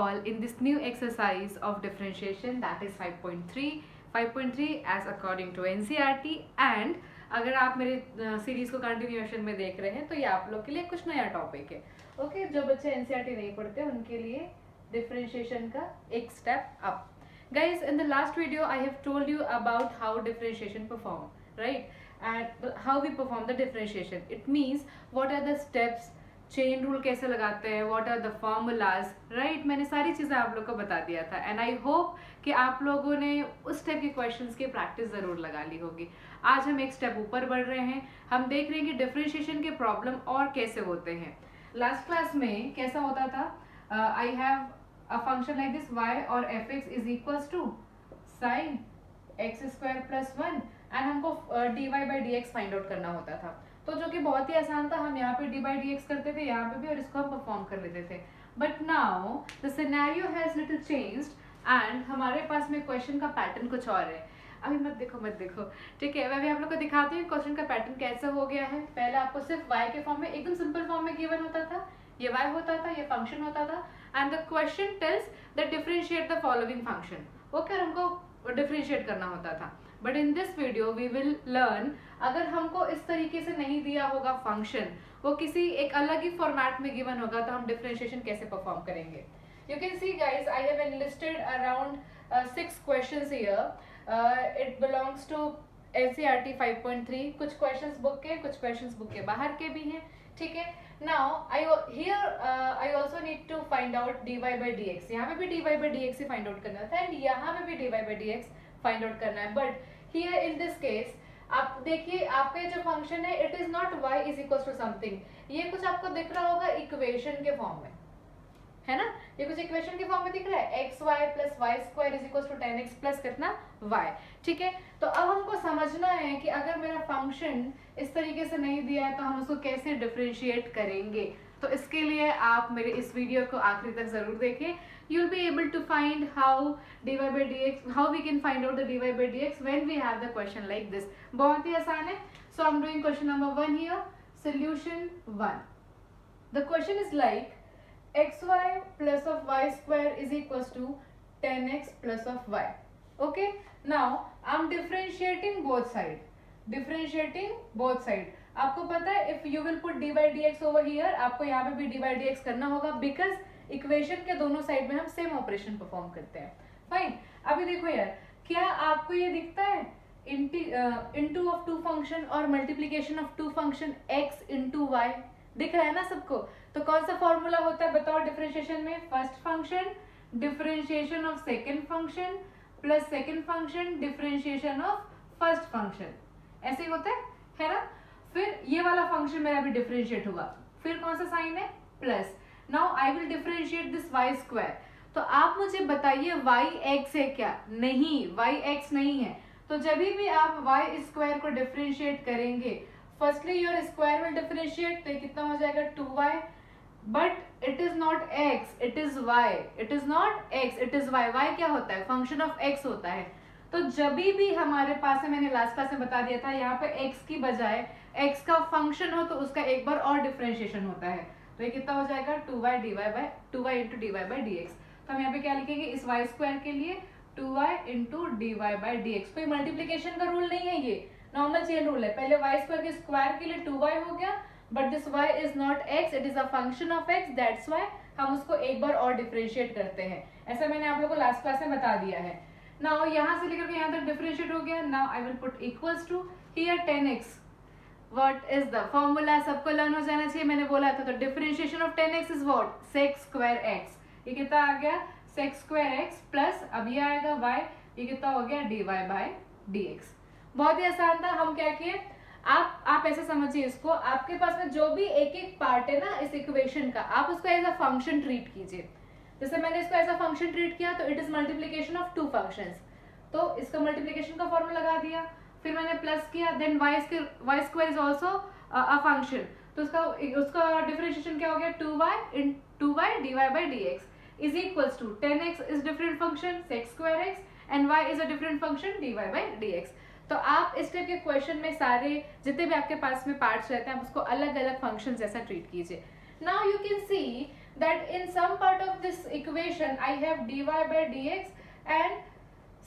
all in this new exercise of differentiation, that is 5.3. 5.3 as according to NCERT, and अगर आप मेरे series को continuation में देख रहे हैं तो ये आप लोग के लिए कुछ नया टॉपिक है. ओके, जो बच्चे NCERT नहीं पढ़ते उनके लिए डिफरेंशिएशन का एक step up. Guys, in the last video I have told you about how differentiation perform, right? And how we perform the differentiation. It means what are the steps, chain rule कैसे लगाते हैं, what are the formulas, right. मैंने सारी चीज़ें आप लोग को बता दिया था एंड आई होप कि आप लोगों ने उस टाइप के क्वेश्चंस की प्रैक्टिस ज़रूर लगा ली होगी. आज हम एक स्टेप ऊपर बढ़ रहे हैं. हम देख रहे हैं कि डिफरेंशिएशन के प्रॉब्लम और कैसे होते हैं. लास्ट क्लास में कैसा होता था, I have a function like this y और fx इज equals to sine x square plus 1 and हमको dy by d x find out करना होता था. तो जो कि बहुत ही आसान था, हम यहाँ पे डी बाई डी एक्स करते थे यहाँ पे भी, और इसको हम परफॉर्म कर लेते थे. But now the scenario has little changed and हमारे पास में क्वेश्चन का पैटर्न कुछ और है. अभी मत देखो, ठीक है. मैं भी आप लोग को दिखाती हूँ क्वेश्चन का पैटर्न कैसे हो गया है. पहले आपको सिर्फ y के फॉर्म में, एकदम सिंपल फॉर्म में गिवन होता था. ये y होता था, ये फंक्शन होता था and the question tells that differentiate the following function. Okay, और हमको डिफरेंशिएट करना होता था. But in this video we will learn, अगर हमको इस तरीके से नहीं दिया होगा फंक्शन, वो किसी एक अलग ही फॉर्मेट में गिवन होगा, तो हम डिफरेंशिएशन कैसे परफॉर्म करेंगे. You can see guys, I have enlisted around 6 questions here. It belongs to NCERT 5.3. कुछ क्वेश्चंस बुक के, कुछ क्वेश्चंस बुक के बाहर के भी हैं, ठीक है. Now I also need to find out dy by d x. यहाँ पे भी dy बाई डी एक्स ही फाइंड आउट करना था एंड यहाँ पे भी dy by d x find out करना है. But here in this case आप देखिए, आपका जो फंक्शन है it is not y is equal to something. ये कुछ आपको दिख रहा होगा इक्वेशन के फॉर्म में, है ना. ये कुछ इक्वेशन के फॉर्म में दिख रहा है, xy plus y square is equal to 10x plus कितना y, ठीक है. तो अब हमको समझना है कि अगर मेरा फंक्शन इस तरीके से नहीं दिया है तो हम उसको कैसे डिफरेंशिएट करेंगे. तो इसके लिए आप मेरे इस वीडियो को आखिरी तक जरूर देखें. You will be able to find how dy by dx, how we can find out the dy by dx when we have the question like this. बहुत ही आसान है. So I'm doing question number 1 here. Solution 1. The question is like xy plus of y square is equals to 10x plus of y. Okay. Now I'm differentiating both side. आपको पता है if you will put dy by dx over here, आपको यहाँ पे भी dy by dx करना होगा because equation के दोनों साइड में हम सेम ऑपरेशन परफॉर्म करते हैं. फाइन. अभी देखो यार, क्या आपको ये दिखता है इनटू ऑफ टू फंक्शन और multiplication of two function x into y दिख रहा है ना सबको. तो कौन सा फॉर्मूला होता है बताओ डिफरेंशिएशन में. First function differentiation of second function plus second function differentiation of first function, ऐसे ही होता है ना. फिर ये वाला फंक्शन मेरा भी डिफरेंशिएट होगा, फिर कौन सा साइन है, plus. Now I will differentiate this y square. तो आप मुझे बताइए y x है क्या? नहीं, y x नहीं है. तो जब भी आप y स्क्वायर को डिफरेंशिएट करेंगे, firstly your square will differentiate, तो कितना हो जाएगा 2y. But it is not x, it is y. It is not x, it is y. y क्या होता है, फंक्शन ऑफ x होता है. तो जब भी हमारे पास है, मैंने लास्ट क्लास में बता दिया था, यहाँ पे x की बजाय x का फंक्शन हो तो उसका एक बार और डिफरेंशिएशन होता है. तो ये कितना हो जाएगा 2y into d y by d x. तो हम यहाँ पे क्या लिखेंगे, इस y स्क्वायर के लिए 2y into d y by d x. कोई मल्टीप्लीकेशन का रूल नहीं है, ये नॉर्मल चेन रूल है. पहले y स्क्वायर के स्क्वायर के लिए 2y हो गया, but this y is not x, it is a function of x, that's why हम उसको एक बार और डिफरेंशिएट करते हैं. ऐसा मैंने आप लोगों को लास्ट क्लास में बता दिया है. नाउ यहाँ से लेकर के यहाँ तक डिफरेंशिएट हो गया. Now I will put equals to here 10x. What is the formula? सबको लर्न हो जाना चाहिए, मैंने बोला था. तो differentiation of 10x is what, sec square x. ये कितना आ गया, sec स्क्वायर x प्लस अब ये आएगा y, ये कितना हो गया dy बाय dx. बहुत ही आसान था. हम क्या किए, आप ऐसे समझिए इसको, आपके पास में जो भी एक एक पार्ट है ना इस इक्वेशन का, आप उसको एज अ फंक्शन ट्रीट कीजिए. जैसे मैंने इसको एज अ फंक्शन ट्रीट किया तो it is multiplication of two functions. तो इसका मल्टीप्लीकेशन का फॉर्मूला लगा दिया, फिर मैंने प्लस किया, then y square is also a function. तो उसका डिफरेंशिएशन क्या हो गया, 2y dy by dx is equals to 10x is different function sec square x and y is a different function dy by dx. तो आप इस type के question में सारे जितने भी आपके पास में पार्ट्स रहते हैं, आप उसको अलग अलग फंक्शन जैसा ट्रीट कीजिए. Now you can see that in some part of this equation I have dy by dx and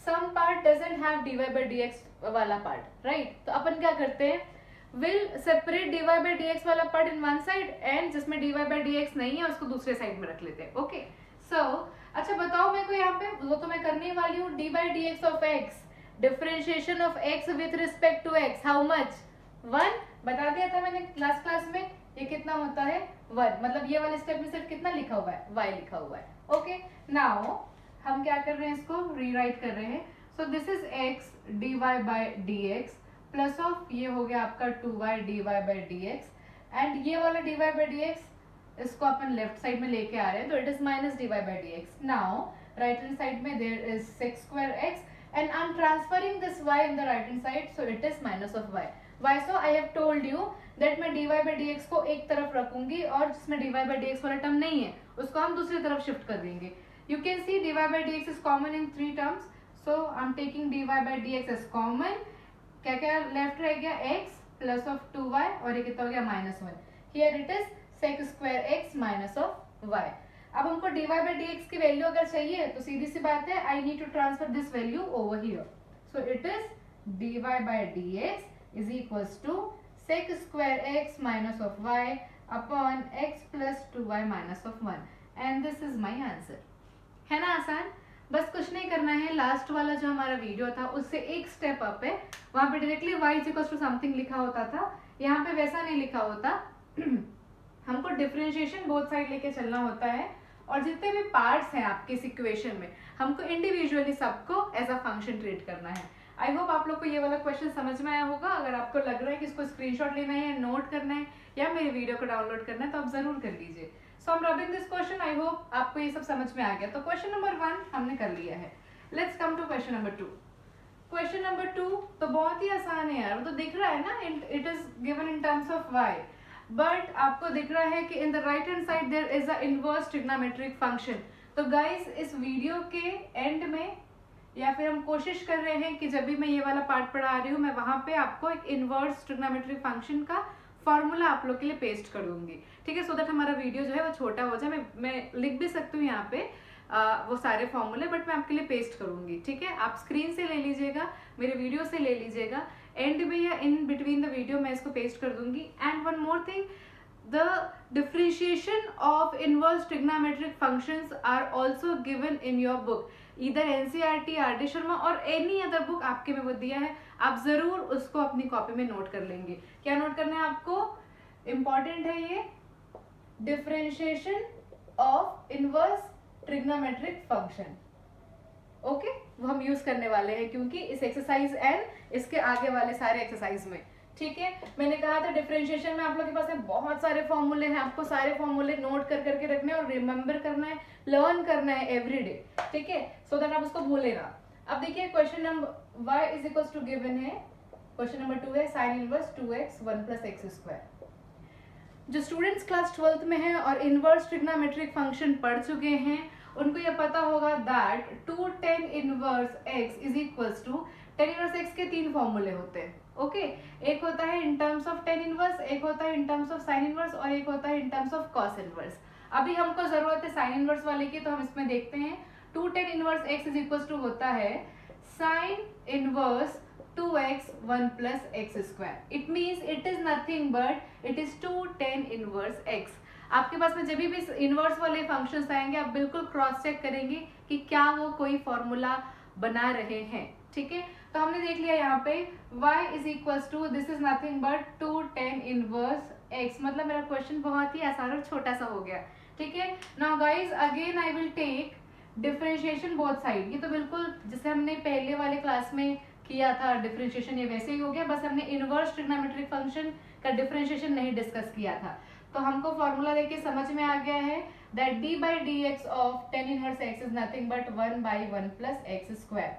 some part doesn't have dy by dx वाला part, right? तो अपन क्या करते हैं, will separate dy by dx वाला part in one side and जिसमें dy by dx नहीं है उसको दूसरे साइड में रख लेते हैं. ओके सो अच्छा बताओ मेरे को यहाँ पे, वो तो मैं करने वाली हूँ, dy by dx of x, differentiation of x with respect to x, how much, 1. बता दिया था मैंने लास्ट क्लास में, ये कितना होता है 1. मतलब ये वाले स्टेप में सिर्फ कितना लिखा हुआ है, y लिखा हुआ है. ओके नाउ हम क्या कर रहे हैं, इसको रीराइट कर रहे हैं. So this is x dy by dx plus of ये हो गया आपका 2y dy by dx and ये वाला dy by dx इसको अपन लेफ्ट साइड में लेके आ रहे हैं तो it is minus dy by dx. Now right hand side में there is sec square x and I'm transferring this y in the right hand side so it is minus of y. Why so? I have told you that मैं dy by dx को एक तरफ रखूंगी और जिसमें dy by dx वाला term नहीं है उसको हम दूसरी तरफ शिफ्ट कर देंगे. You can see dy by dx is common in 3 terms, so I'm taking dy by dx as common. क्या क्या लेफ्ट रह गया, x प्लस ऑफ 2y और ये कितना हो गया -1. Here it is sec square x minus of y. अब हमको dy by dx की वैल्यू अगर चाहिए तो सीधी सी बात है, I need to transfer this value over here. So it is dy by dx is equals to sec square x minus of y upon x plus 2y minus of 1 and this is my answer. है ना आसान, बस कुछ नहीं करना है. Last वाला जो हमारा वीडियो था उससे एक स्टेप अप है, वहां पे directly y is equal to something लिखा होता था, यहाँ पे वैसा नहीं लिखा होता. हमको डिफरेंशिएशन बोथ साइड लेके चलना होता है और जितने भी पार्ट्स हैं आपके इस इक्वेशन में हमको इंडिविजुअली सबको एज अ फंक्शन ट्रीट करना है. आई होप आप लोग को ये वाला क्वेश्चन समझ में आया होगा. अगर आपको लग रहा है कि इसको स्क्रीनशॉट लेना है, नोट करना है या मेरे वीडियो को डाउनलोड करना है तो आप जरूर कर लीजिए. So I am rubbing this question. I hope आपको ये सब समझ में आ गया. तो क्वेश्चन नंबर 1 हमने कर लिया है. Let's come to question number 2. Question number 2 तो बहुत ही आसान है यार, वो तो दिख रहा है ना, it is given in terms of y. But आपको दिख रहा है कि in the right hand side there is a inverse trigonometric function. तो गाइस इस वीडियो के एंड में या फिर हम कोशिश कर रहे हैं कि जब भी मैं ये वाला पार्ट पढ़ा रही हूँ मैं वहां पे आपको एक इनवर्स ट्रिग्नोमेट्रिक फंक्शन का फॉर्मूला आप लोग के लिए पेस्ट कर दूंगी. ठीक है, सो दैट हमारा वीडियो जो है वो छोटा हो जाए. मैं लिख भी सकती हूँ यहाँ पे वो सारे फॉर्मूले, बट मैं आपके लिए पेस्ट करूंगी. ठीक है, आप स्क्रीन से ले लीजिएगा, मेरे वीडियो से ले लीजिएगा, एंड में या इन बिटवीन द वीडियो मैं इसको पेस्ट कर दूंगी. And one more thing, the differentiation of inverse trigonometric functions are also given in your book, either NCERT, RD Sharma और any other book आपके में वो दिया है. आप जरूर उसको अपनी कॉपी में नोट कर लेंगे. क्या नोट करना है आपको, इंपॉर्टेंट है ये, differentiation of inverse trigonometric function. Okay, वो हम यूज करने वाले हैं क्योंकि इस एक्सरसाइज एंड इसके आगे वाले सारे एक्सरसाइज में. ठीक है, मैंने कहा था डिफरेंशिएशन में आप लोग के पास में बहुत सारे फॉर्मूले हैं, आपको सारे फॉर्मूले नोट कर करके रखने और रिमेम्बर करना है, लर्न करना है एवरीडे. ठीक है, सो दैट आप उसको भूले ना. अब देखिए question number y is equal to given है. क्वेश्चन नंबर 2 है sine inverse 2x 1 plus x square. जो स्टूडेंट्स क्लास 12th में हैं और इनवर्स ट्रिग्नोमेट्रिक फंक्शन पढ़ चुके हैं उनको ये पता होगा that 2 tan inverse x is equals to tan inverse x के 3 फॉर्मूले होते हैं. ओके, एक होता है इन टर्म्स ऑफ tan इनवर्स, एक होता है इन टर्म्स ऑफ sin इनवर्स और एक होता है इन टर्म्स ऑफ cos इनवर्स. अभी हमको जरूरत है sin इनवर्स वाले की, तो हम इसमें देखते हैं 2 tan inverse x is equals to होता है sin inverse 2x 1 plus x square. It means it is nothing but it is 2 tan inverse x. आपके पास में जब भी इनवर्स वाले फंक्शंस आएंगे आप बिल्कुल क्रॉस चेक करेंगे कि क्या वो कोई फॉर्मूला बना रहे हैं. ठीक है, तो हमने देख लिया यहाँ पे y is equals to this is nothing but 2 tan inverse x. मतलब मेरा क्वेश्चन बहुत ही आसान और छोटा सा हो गया. ठीक है, now guys again I will take differentiation both side. ये तो बिल्कुल जैसे हमने पहले वाले क्लास में किया था डिफरेंशिएशन, ये वैसे ही हो गया, बस हमने इनवर्स ट्रिग्नोमेट्रिक फंक्शन का डिफरेंशिएशन नहीं डिस्कस किया था. तो हमको फॉर्मूला देख के समझ में आ गया है that d by dx of tan inverse x is nothing but 1 by 1 plus x square.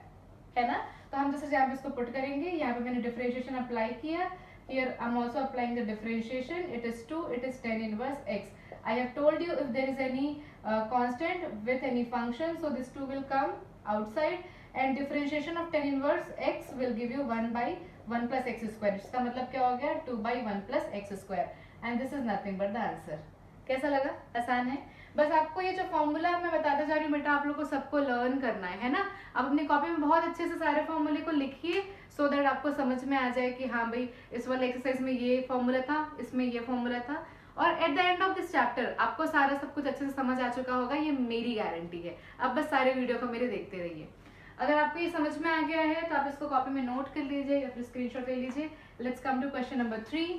है ना, तो हम जैसे यहाँ पे इसको पुट करेंगे, यहाँ पे मैंने डिफरेंशिएशन अप्लाई किया. Here I'm also applying the differentiation. It is 2, it is tan inverse x. I have told you if there is any constant with any function, so this 2 will come outside and differentiation of tan inverse x will give you 1 by 1 plus x square. इसका मतलब क्या हो गया 2 by 1 plus x square and this is nothing but the answer. कैसा लगा? आसान है। बस आपको ये जो फॉर्मूला मैं बताते जा रही हूँ बेटा, आप लोग को सबको लर्न करना है ना। आप अपनी कॉपी में बहुत अच्छे से सारे फॉर्मूले को लिखिए सो दैट आपको समझ में आ जाए कि हाँ भाई इस वाले एक्सरसाइज में ये फॉर्मूला था, इसमें ये फॉर्मूला था। और at the end of this chapter आपको सारा सब कुछ अच्छे से समझ आ चुका होगा, ये मेरी गारंटी है। अब बस सारे वीडियो को मेरे देखते रहिए। अगर आपको ये समझ में आ गया है तो आप इसको कॉपी में नोट कर लीजिए या फिर स्क्रीनशॉट ले लीजिए। Let's come to question number 3।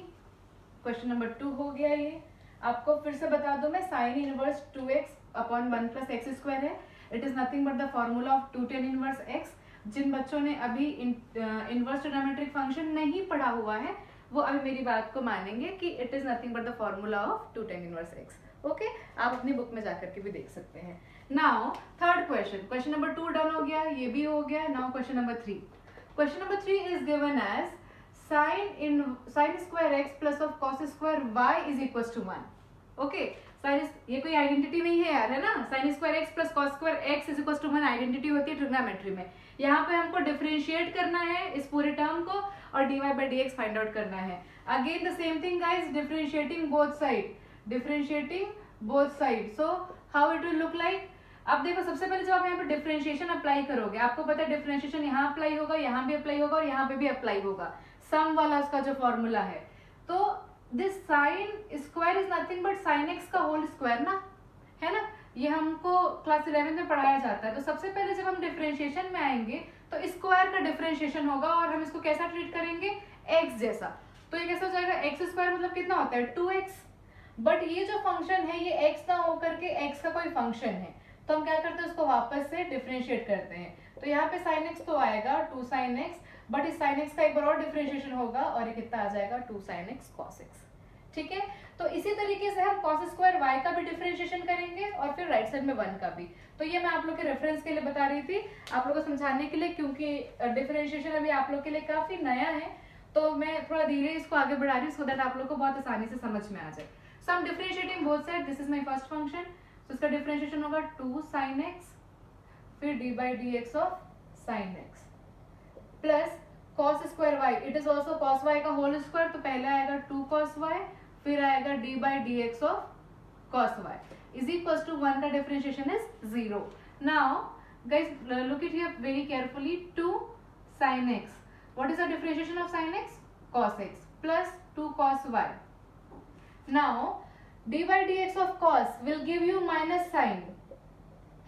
Question number 2 हो गया ये। आपको फिर से बता दो मैं, sine inverse 2x upon 1 plus x square है। It is nothing but the formula of 2 tan inverse x। जिन बच्चों ने अभी इनवर्स ट्रिग्नोमेट्रिक फंक्शन नहीं पढ़ा हुआ है वो अभी मेरी बात को मानेंगे कि it is nothing but the formula of 2 tan inverse x। Okay, आप अपनी बुक में जाकर के भी देख सकते हैं। Now third question, question number 2 done हो गया, ये भी हो गया। Now question number 3। Question number 3 is given as sin square x plus of cos square y is equal to 1। Okay, sine, ये कोई आइडेंटिटी नहीं है यार, है ना। sin square x plus cos square x is equal to 1 identity होती है trigonometry में। यहाँ पे हमको डिफरेंशिएट करना है इस पूरे टर्म को और dy by dx find out करना है। Again the same thing guys, differentiating both side, differentiating both side. So how it will look like. अब देखो, सबसे पहले जब आप यहाँ पे डिफरेंशिएशन अप्लाई करोगे, आपको पता है डिफरेंशिएशन यहाँ अप्लाई होगा, यहाँ भी अप्लाई होगा और यहाँ पे भी अप्लाई होगा, सम वाला उसका जो फॉर्मूला है। तो this sine square is nothing but sine x का होल स्क्वायर ना, है ना। ये हमको क्लास 11 में पढ़ाया जाता है। तो सबसे पहले जब हम डिफरेंशिएशन में आएंगे तो स्क्वायर का डिफरेंशिएशन होगा और हम इसको कैसा ट्रीट करेंगे, एक्स जैसा। तो ये कैसा हो जाएगा, एक्स स्क्वायर मतलब कितना होता है 2x। बट ये जो फंक्शन है ये x ना होकर के x का कोई फंक्शन है, तो हम क्या करते हैं उसको वापस से डिफरेंशिएट करते हैं। तो यहाँ पे sin x तो आएगा 2 sin x, बट इस sin x का एक बार और डिफरेंशिएशन होगा और ये कितना आ जाएगा 2 sin x cos x। ठीक है, तो इसी तरीके से हम cos स्क्वायर y का भी डिफरेंशिएशन करेंगे और फिर राइट साइड में 1 का भी। तो ये मैं आप लोग के रेफरेंस के लिए बता रही थी, आप लोगों को समझाने के लिए, क्योंकि डिफरेंशिएशन अभी आप लोग के लिए काफी नया है, तो मैं थोड़ा धीरे इसको आगे बढ़ा रही हूँ सो दैट आप लोग को बहुत आसानी से समझ में आ जाए। सो हम differentiating both side, this is my first function, तो इसका डिफरेंशिएशन होगा 2 sin x फिर d by dx of sin x plus cos square y, it is also cos y का होल स्क्वायर, तो पहले आएगा 2 cos y फिर आएगा d by dx of cos y is equal to 1 का differentiation is 0। Now guys look it here very carefully, 2 sin x, what is the differentiation of sin x, cos x plus 2 cos y। Now d by dx of cos will give you minus sin,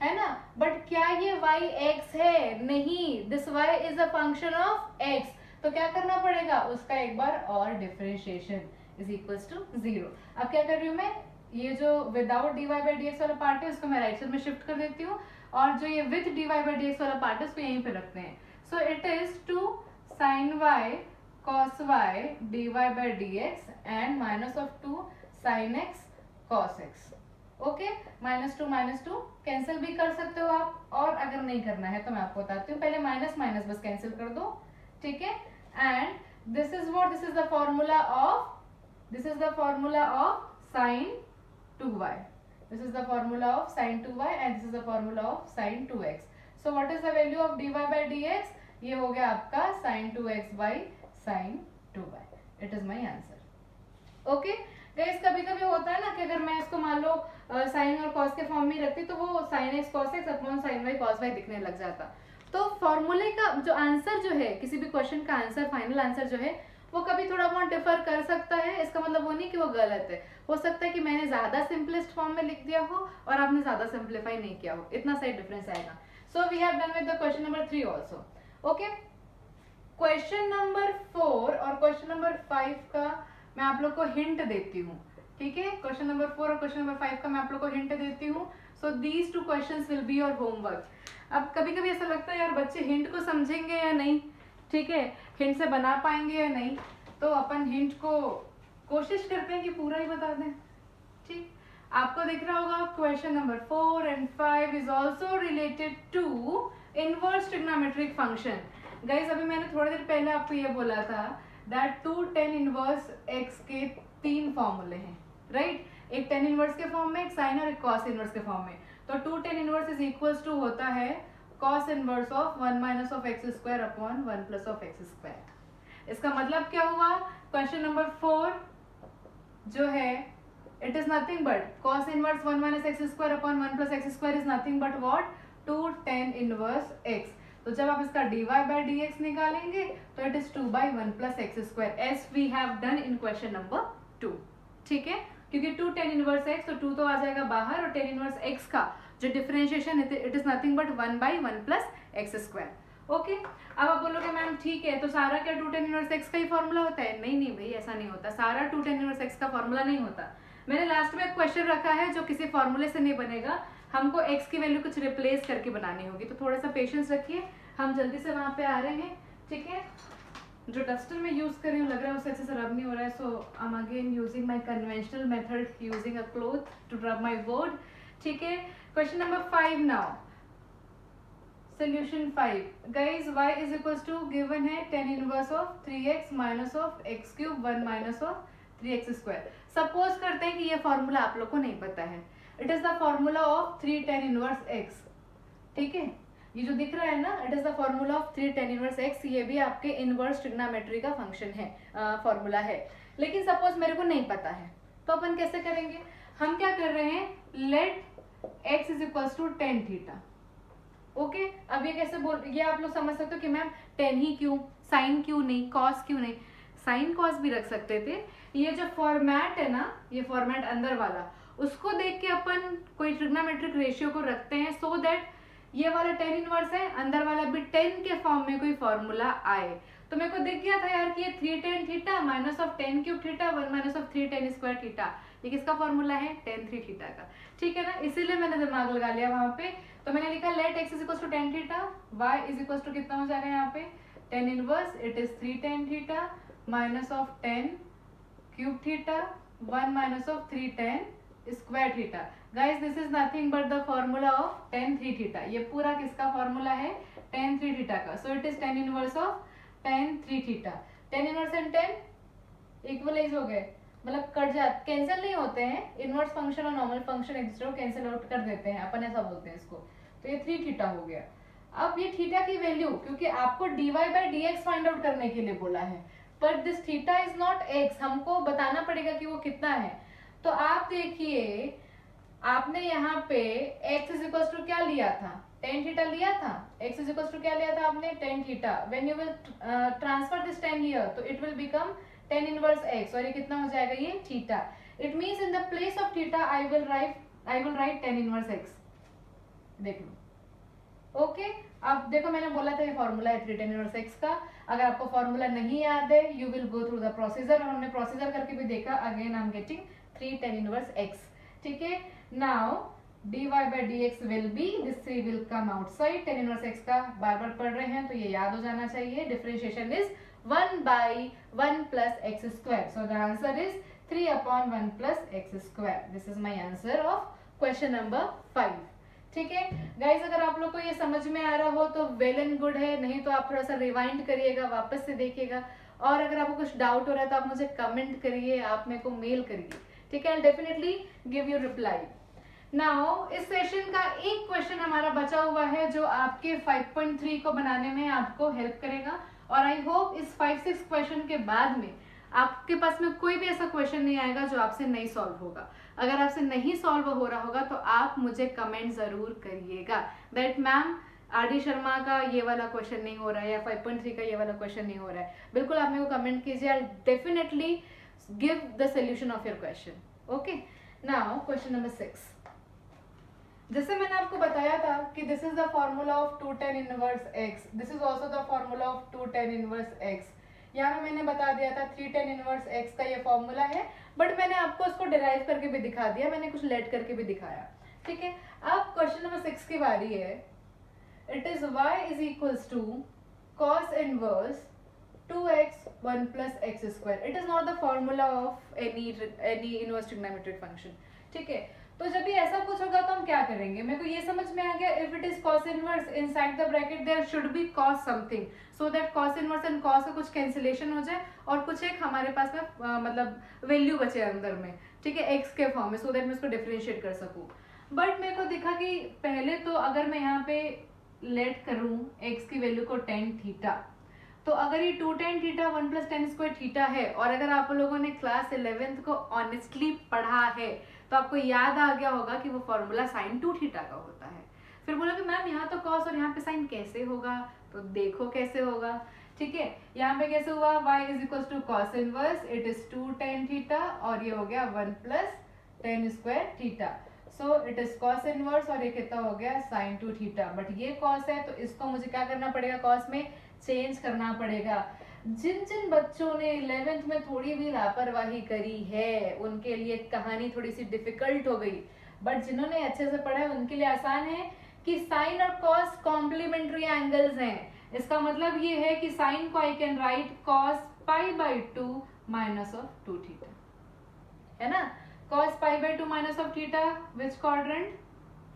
है ना। But क्या ये y x है, नहीं, this y is a function of x, तो क्या करना पड़ेगा उसका एक बार और डिफरेंशिएशन इज इक्वल्स टू 0। अब क्या कर रही हूँ मैं, ये जो विदाउट dy by dx वाला पार्ट है उसको मैं राइट साइड में शिफ्ट कर देती हूँ और जो ये विद dy by dx वाला पार्ट है उसको यहीं पे रखते हैं। सो it is 2 sin y cos y dy by dx and minus of 2 sin x cos x। Okay, -2 cancel भी कर सकते हो आप, और अगर नहीं करना है तो मैं आपको बताती हूँ, पहले माइनस माइनस बस कैंसिल कर दो, ठीक है। And this is what, this is the formula of sin 2y, this is the formula of sin 2y and this is the formula of sin 2x. so what is the value of dy by dx, ये हो गया आपका sin 2x by sin 2y, it is my answer। Okay guys, कभी कभी होता है ना कि अगर मैं इसको मान लो साइन और कॉस के फॉर्म में रखती तो वो sin x cos x upon sin y cos y दिखने लग जाता। तो फॉर्मूले का जो आंसर जो है, किसी भी क्वेश्चन का आंसर, फाइनल आंसर जो है वो कभी थोड़ा बहुत डिफर कर सकता है। इसका मतलब वो नहीं कि वो गलत है, हो सकता है कि मैंने ज्यादा सिंपलेस्ट फॉर्म में लिख दिया हो और आपने ज्यादा सिंप्लीफाई नहीं किया हो, इतना साइड डिफरेंस आएगा। So we have done with the question number 3 also. Okay, question number 4 और क्वेश्चन नंबर 5 का मैं आप लोग को हिंट देती हूँ, ठीक है। क्वेश्चन नंबर 4 और क्वेश्चन नंबर 5 का मैं आप लोग को हिंट देती हूँ। So these 2 questions will be your homework. अब कभी कभी ऐसा लगता है यार बच्चे हिंट को समझेंगे या नहीं, ठीक है, हिंट से बना पाएंगे या नहीं, तो अपन हिंट को कोशिश करते हैं कि पूरा ही बता दें, ठीक। आपको दिख रहा होगा question number 4 and 5 is also related to inverse trigonometric function. Guys अभी मैंने थोड़ी देर पहले आपको ये बोला था दैट 2 tan इनवर्स x के 3 फॉर्मूले हैं, राइट। एक tan इनवर्स के फॉर्म में, एक साइन और एक cos इनवर्स के फॉर्म में। तो 2 tan inverse is equals to होता है cos inverse of 1 minus of x square upon 1 plus of x square. इसका मतलब क्या हुआ, क्वेश्चन नंबर 4 जो है it is nothing but cos inverse 1 minus x square upon 1 plus x square is nothing but what 2 tan inverse x। तो जब आप इसका dy by dx निकालेंगे तो it is 2 by 1 plus x square as we have done in question number 2। ठीक है, क्योंकि 2 tan inverse x तो 2 तो आ जाएगा बाहर और tan इनवर्स x का जो differentiation it is nothing but 1 by 1 plus x square। Okay, अब आप बोलोगे मैम ठीक है तो सारा क्या 2 tan इनवर्स x का ही फॉर्मूला होता है? नहीं नहीं भाई, ऐसा नहीं होता, सारा 2 tan इनवर्स x का फॉर्मूला नहीं होता। मैंने लास्ट में एक क्वेश्चन रखा है जो किसी फॉर्मूले से नहीं बनेगा, हमको x की वैल्यू कुछ रिप्लेस करके बनानी होगी, तो थोड़ा सा पेशेंस रखिए, हम जल्दी से वहां पे आ रहे हैं। ठीक है, जो डस्टर में यूज कर रही हूँ लग रहा है उससे अच्छे से रब नहीं हो रहा है, so I am again using my conventional method using a cloth to rub my word. ठीक है, question number 5 now, solution 5 guys, y is equals to given है tan inverse of 3x minus of x cube 1 minus of 3x square. Suppose करते हैं कि ये formula आप लोग को नहीं पता है, it is the formula of 3 tan inverse x। ठीक है, ये जो दिख रहा है ना, it is the formula of 3 tan inverse x, ये भी आपके इनवर्स ट्रिग्नोमेट्री का फंक्शन है, फॉर्मूला है। लेकिन सपोज मेरे को नहीं पता है तो अपन कैसे करेंगे? हम क्या कर रहे हैं, let x is equals to tan theta. Okay, अब ये कैसे बोल, ये आप लोग समझ सकते हो कि मैम tan ही क्यों, साइन क्यों नहीं, कॉस क्यों नहीं? साइन कॉस भी रख सकते थे। ये जो फॉर्मेट है ना, ये फॉर्मेट अंदर वाला, उसको देख के अपन कोई ट्रिग्नोमेट्रिक रेशियो को रखते हैं सो दैट ये वाला tan इनवर्स है, अंदर वाला भी tan के फॉर्म में कोई फॉर्मूला आए। तो मेरे को दिख गया था यार कि ये 3 tan theta minus of tan cube theta 1 minus of 3 tan square theta, ये किसका फॉर्मूला है? tan 3 थीटा का। ठीक है ना, इसीलिए मैंने दिमाग लगा लिया वहां पे। तो मैंने लिखा let x is equal to tan theta, y is equal to कितना हो जाएगा यहाँ पे tan inverse, it is 3 tan theta minus of tan cube theta 1 minus of 3 tan square theta. Guys this is nothing but the formula of tan 3 theta. ये पूरा किसका formula है? tan 3 theta का। So it is tan inverse of tan 3 theta. tan inverse and tan equalise हो गए, मतलब cut जाते, cancel नहीं होते हैं, इनवर्स फंक्शन और नॉर्मल फंक्शन एक दूसरे को कैंसिल आउट कर देते हैं, अपन ऐसा बोलते हैं इसको। तो ये 3 थीटा हो गया। अब ये थीटा की वैल्यू, क्योंकि आपको dy by dx find out करने के लिए बोला है, but this theta is not x, हमको बताना पड़ेगा कि वो कितना है। तो आप देखिए, आपने यहाँ पे x इज इक्वल टू क्या लिया था? tan थीटा लिया था। x इज इक्वल टू क्या लिया था आपने? tan theta. When you will transfer this tan here तो it will become tan inverse x, और ये कितना हो जाएगा? ये theta. It means in the place of theta I will write tan inverse x। देख लो। ओके, अब देखो मैंने बोला था ये फॉर्मूला है 3 tan इनवर्स x का। अगर आपको फॉर्मूला नहीं याद है, you will go through the procedure, और हमने प्रोसीजर करके भी देखा। Again I am getting 3 tan inverse x। ठीक है, now dy by dx will be, this 3 will come outside। tan inverse x का बार बार पढ़ रहे हैं तो ये याद हो जाना चाहिए। Differentiation is 1 by 1 plus x square, so the answer is 3 upon 1 plus x square। this is my answer of question number 5। ठीक है गाइज, अगर आप लोग को ये समझ में आ रहा हो तो वेल एंड गुड है, नहीं तो आप थोड़ा सा रिवाइंड करिएगा, वापस से देखिएगा, और अगर आपको कुछ डाउट हो रहा है तो आप मुझे कमेंट करिए, आप मेरे को मेल करिए। ठीक है, I definitely give you reply. Now इस सेशन का एक क्वेश्चन हमारा बचा हुआ है जो आपके 5.3 को बनाने में आपको हेल्प करेगा, और आई होप इस 5-6 क्वेश्चन के बाद में आपके पास में कोई भी ऐसा क्वेश्चन नहीं आएगा जो आपसे नहीं सॉल्व होगा। अगर आपसे नहीं सॉल्व हो रहा होगा तो आप मुझे कमेंट जरूर करिएगा दैट मैम आर.डी. शर्मा का ये वाला क्वेश्चन नहीं हो रहा है या 5.3 का ये वाला क्वेश्चन नहीं हो रहा है। बिल्कुल आप मेरे को कमेंट कीजिए, I definitely give the solution of your question. Okay, now question number 6। जैसे मैंने आपको बताया था कि this is the formula of 2 tan inverse x, this is also the formula of 2 tan inverse x। यहाँ पे मैंने बता दिया था 3 tan इनवर्स x का ये फॉर्मूला है, बट मैंने आपको उसको डिराइव करके भी दिखा दिया, मैंने कुछ लेट करके भी दिखाया। ठीक है, अब क्वेश्चन नंबर 6 की बारी है। It is y is equals to cos inverse 2x 1 plus x square। It is not the formula of any inverse trigonometric function. ठीक है, तो जब भी ऐसा कुछ होगा तो हम क्या करेंगे? मेरे को ये समझ में आ गया, if it is cos inverse inside the bracket there should be cos something, so that cos inverse and cos का कुछ कैंसिलेशन हो जाए और कुछ एक हमारे पास में मतलब वैल्यू बचे अंदर में। ठीक है, x के फॉर्म में, सो दैट मैं इसको डिफरेंशिएट कर सकूं। बट मेरे को दिखा कि पहले तो अगर मैं यहाँ पे लेट करूं x की वैल्यू को tan थीटा, तो अगर ये 2 tan theta 1 + tan square theta है, और अगर आप लोगों ने क्लास 11th को ऑनेस्टली पढ़ा है तो आपको याद आ गया होगा कि वो फॉर्मूला sin 2 थीटा का होता है। फिर बोलोगे मैम यहाँ तो cos और यहाँ पे sin कैसे होगा, तो देखो कैसे होगा। ठीक है, यहाँ पे कैसे हुआ, y = cos inverse it is 2 tan theta, और ये हो गया 1 + tan square theta, so it is cos inverse, और ये कितना हो गया sin 2 थीटा। बट ये cos है तो इसको मुझे क्या करना पड़ेगा, cos में चेंज करना पड़ेगा। जिन जिन बच्चों ने 11th में थोड़ी भी लापरवाही करी है उनके लिए कहानी थोड़ी सी डिफिकल्ट हो गई, बट जिन्होंने अच्छे से पढ़ा है उनके लिए आसान है कि साइन और कॉस कॉम्प्लीमेंट्री एंगल्स हैं। इसका मतलब ये है कि साइन को I can write cos π/2 - 2 theta, है ना। cos π/2 - theta which quadrant,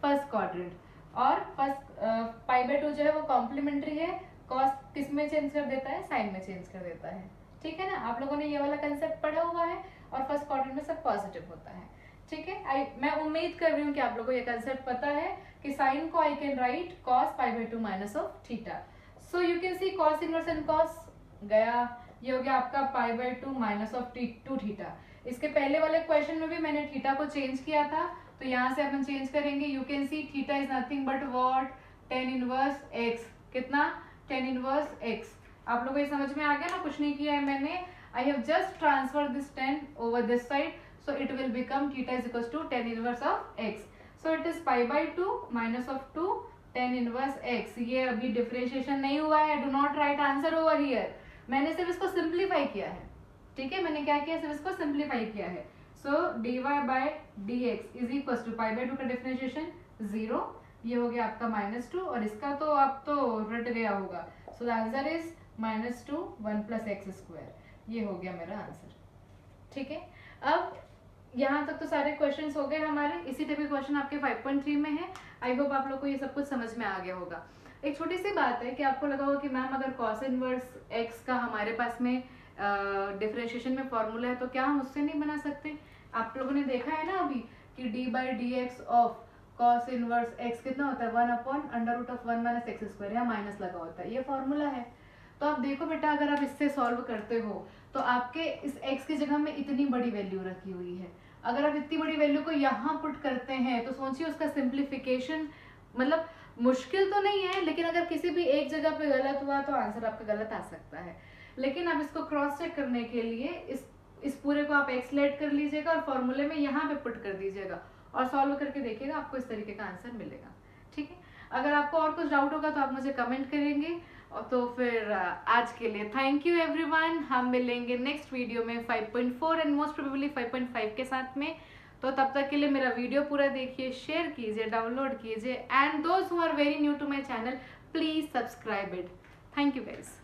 first quadrant, और फर्स्ट π/2 जो है वो कॉम्प्लीमेंट्री है, cos किस में चेंज कर देता है, साइन में चेंज कर देता है। ठीक है ना, आप लोगों ने ये वाला कंसेप्ट पढ़ा हुआ है, और फर्स्ट क्वाड्रेंट में सब पॉजिटिव होता है। ठीक है, मैं उम्मीद कर रही हूँ कि आप लोगों को ये कंसेप्ट पता है कि साइन को I can write cos π/2 - theta. So you can C cos inverse and cos गया, ये हो गया आपका π/2 - 2 थीटा। इसके पहले वाले क्वेश्चन में भी मैंने थीटा को चेंज किया था, तो यहाँ से अपन चेंज करेंगे। You can C theta is nothing but what, tan inverse x, कितना tan इनवर्स x। आप लोगों को ये समझ में आ गया ना, कुछ नहीं किया है मैंने, I have just transfer this tan over this side, so it will become theta is equals to tan inverse of x, so it is π/2 - 2 tan inverse x। ये अभी डिफरेंशिएशन नहीं हुआ है, do not write answer over here, मैंने सिर्फ इसको simplify किया है। ठीक है, मैंने क्या किया, सिर्फ इसको सिंप्लीफाई किया है। so dy/dx is equals to π/2 का डिफरेंशिएशन 0, ये हो गया आपका -2, और इसका तो आप तो रट गया होगा, so the answer is -2 1 + x², ये हो गया मेरा आंसर। ठीक है, अब यहाँ तक तो सारे क्वेश्चंस हो गए हमारे। इसी टाइप के क्वेश्चन आपके 5.3 में है। आई होप आप लोग को ये सब कुछ समझ में आ गया होगा। एक छोटी सी बात है कि आपको लगा होगा कि मैम अगर cos इनवर्स x का हमारे पास में डिफरेंशिएशन में फॉर्मूला है तो क्या हम उससे नहीं बना सकते। आप लोगों ने देखा है ना अभी कि d/dx of cos inverse x कितना होता है, 1/√1 - x², या माइनस लगा होता है, ये फॉर्मूला है। तो आप देखो बेटा, अगर आप इससे सॉल्व करते हो तो आपके इस x की जगह में इतनी बड़ी वैल्यू रखी हुई है, अगर आप इतनी बड़ी वैल्यू को यहाँ पुट करते हैं तो सोचिए उसका सिंप्लीफिकेशन, मतलब मुश्किल तो नहीं है, लेकिन अगर किसी भी एक जगह पे गलत हुआ तो आंसर आपका गलत आ सकता है। लेकिन आप इसको क्रॉस चेक करने के लिए इस पूरे को आप एक्स लेट कर लीजिएगा और फॉर्मूले में यहाँ पे पुट कर दीजिएगा और सॉल्व करके देखिएगा, आपको इस तरीके का आंसर मिलेगा। ठीक है, अगर आपको और कुछ डाउट होगा तो आप मुझे कमेंट करेंगे। और तो फिर आज के लिए थैंक यू एवरीवन, हम मिलेंगे नेक्स्ट वीडियो में 5.4 एंड मोस्ट प्रोबेबली 5.5 के साथ में। तो तब तक के लिए मेरा वीडियो पूरा देखिए, शेयर कीजिए, डाउनलोड कीजिए, and those who are very new to my channel please subscribe it. Thank you guys.